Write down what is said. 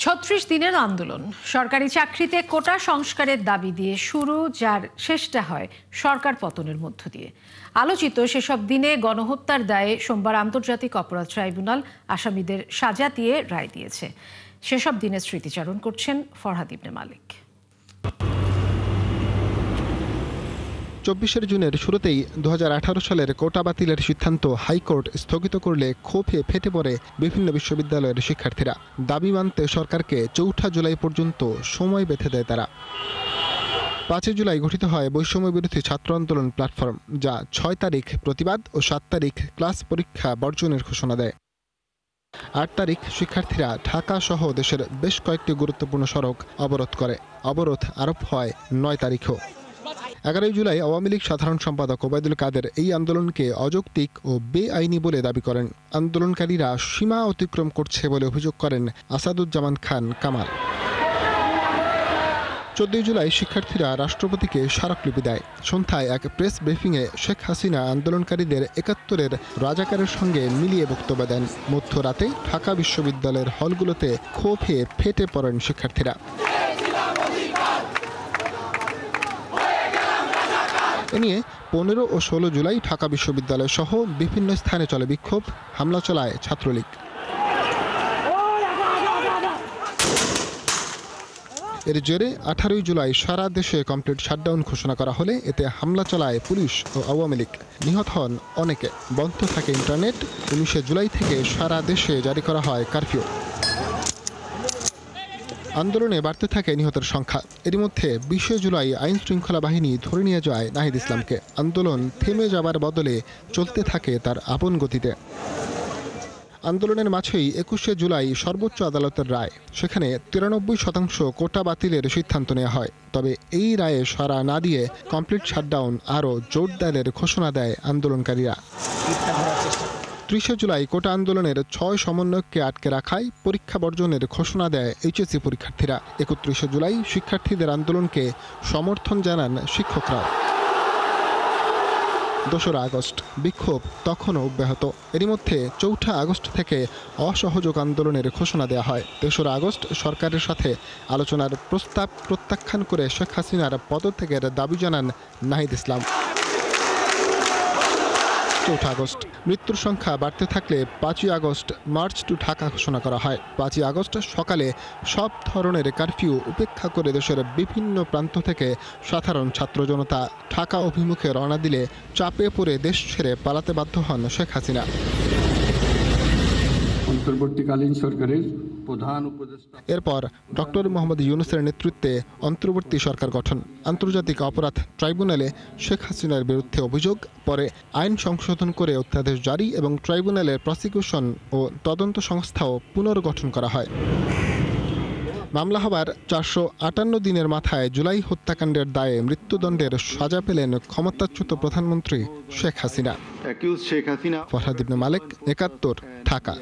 ৩৬ দিনের আন্দোলন সরকারি চাকরিতে কোটা সংস্কারের দাবি দিয়ে শুরু, যার শেষটা হয় সরকার পতনের মধ্য দিয়ে। আলোচিত সেসব দিনে গণহত্যার দায়ে সোমবার আন্তর্জাতিক অপরাধ ট্রাইব্যুনাল আসামিদের সাজা দিয়ে রায় দিয়েছে। সেসব দিনের স্মৃতিচারণ করছেন ফরহাদ ইবনে মালিক। ২৪ জুনের শুরুতেই ২০১৮ সালের কোটা বাতিলের সিদ্ধান্ত হাইকোর্ট স্থগিত করলে ক্ষোভে ফেটে পড়ে বিভিন্ন বিশ্ববিদ্যালয়ের শিক্ষার্থীরা। দাবি মানতে সরকারকে ৪ জুলাই পর্যন্ত সময় বেঁধে দেয় তারা। ৫ জুলাই গঠিত হয় বৈষম্য বিরোধী ছাত্র আন্দোলন প্ল্যাটফর্ম, যা ৬ তারিখ প্রতিবাদ ও ৭ তারিখ ক্লাস পরীক্ষা বর্জনের ঘোষণা দেয়। ৮ তারিখ শিক্ষার্থীরা ঢাকা সহ দেশের বেশ কয়েকটি গুরুত্বপূর্ণ সড়ক অবরোধ করে। অবরোধ আরোপ হয় ৯ তারিখও। ১১ জুলাই আওয়ামী লীগ সাধারণ সম্পাদক ওবায়দুল কাদের এই আন্দোলনকে অযৌক্তিক ও বেআইনি বলে দাবি করেন। আন্দোলনকারীরা সীমা অতিক্রম করছে বলে অভিযোগ করেন আসাদুজ্জামান খান কামাল। ১৪ জুলাই শিক্ষার্থীরা রাষ্ট্রপতিকে স্মারকলিপি দেয়। সন্ধ্যায় এক প্রেস ব্রিফিংয়ে শেখ হাসিনা আন্দোলনকারীদের ৭১-এর রাজাকারের সঙ্গে মিলিয়ে বক্তব্য দেন। মধ্যরাতে ঢাকা বিশ্ববিদ্যালয়ের হলগুলোতে ক্ষোভে ফেটে পড়েন শিক্ষার্থীরা। এ নিয়ে ১৫ ও ১৬ জুলাই ঢাকা বিশ্ববিদ্যালয় সহ বিভিন্ন স্থানে চলে বিক্ষোভ, হামলা চালায় ছাত্রলীগ। এর জেরে ১৮ জুলাই সারা দেশে কমপ্লিট শাটডাউন ঘোষণা করা হলে এতে হামলা চালায় পুলিশ ও আওয়ামী লীগ। নিহত হন অনেকে, বন্ধ থাকে ইন্টারনেট। ১৯ জুলাই থেকে সারা দেশে জারি করা হয় কারফিউ। আন্দোলনে বাড়তে থাকে নিহতের সংখ্যা। এর মধ্যে ২০ জুলাই আইন শৃঙ্খলা বাহিনী ধরে নিয়ে যায় নাহিদ ইসলামকে। আন্দোলন থেমে যাবার বদলে চলতে থাকে তার আপন গতিতে। আন্দোলনের মাঝেই ২১ জুলাই সর্বোচ্চ আদালতের রায়। সেখানে ৯৩% কোটা বাতিলের সিদ্ধান্ত নেওয়া হয়। তবে এই রায়ে সাড়া না দিয়ে কমপ্লিট শাটডাউন আরও জোরদারের ঘোষণা দেয় আন্দোলনকারীরা। ৩০ জুলাই কোটা আন্দোলনের ৬ সমন্বয়ককে আটকে রাখায় পরীক্ষা বর্জনের ঘোষণা দেয় এইচএসসি পরীক্ষার্থীরা। ৩১ জুলাই শিক্ষার্থীদের আন্দোলনকে সমর্থন জানান শিক্ষকরাও। ২রা আগস্ট বিক্ষোভ তখনও অব্যাহত। এরই মধ্যে ৪ঠা আগস্ট থেকে অসহযোগ আন্দোলনের ঘোষণা দেওয়া হয়। ৩রা আগস্ট সরকারের সাথে আলোচনার প্রস্তাব প্রত্যাখ্যান করে শেখ হাসিনার পদত্যাগের দাবি জানান নাহিদ ইসলাম। ৪ আগস্ট মৃত্যুর সংখ্যা বাড়তে থাকলে ৫ই আগস্ট মার্চ টু ঢাকা ঘোষণা করা হয়। ৫ই আগস্ট সকালে সব ধরনের কারফিউ উপেক্ষা করে দেশের বিভিন্ন প্রান্ত থেকে সাধারণ ছাত্র জনতা ঢাকা অভিমুখে রওনা দিলে চাপে পড়ে দেশ ছেড়ে পালাতে বাধ্য হন শেখ হাসিনা। অন্তর্বর্তীকালীন সরকারের প্রধান উপদেষ্টা এরপর ডক্টর মোহাম্মদ ইউনূসের নেতৃত্বে অন্তর্বর্তী সরকার গঠন। আন্তর্জাতিক অপরাধ ট্রাইব্যুনালে শেখ হাসিনার বিরুদ্ধে অভিযোগ, পরে আইন সংশোধন করে অধ্যাদেশ জারি এবং ট্রাইব্যুনালের প্রসিকিউশন ও তদন্ত সংস্থাও পুনর্গঠন করা হয়। মামলা হবার ৪৫৮ দিনের মাথায় জুলাই হত্যাকাণ্ডের দায়ে মৃত্যুদণ্ডের সাজা পেলেন ক্ষমতাচ্যুত প্রধানমন্ত্রী শেখ হাসিনা। ফরহাদ ইবনে মালিক, ৭১, ঢাকা।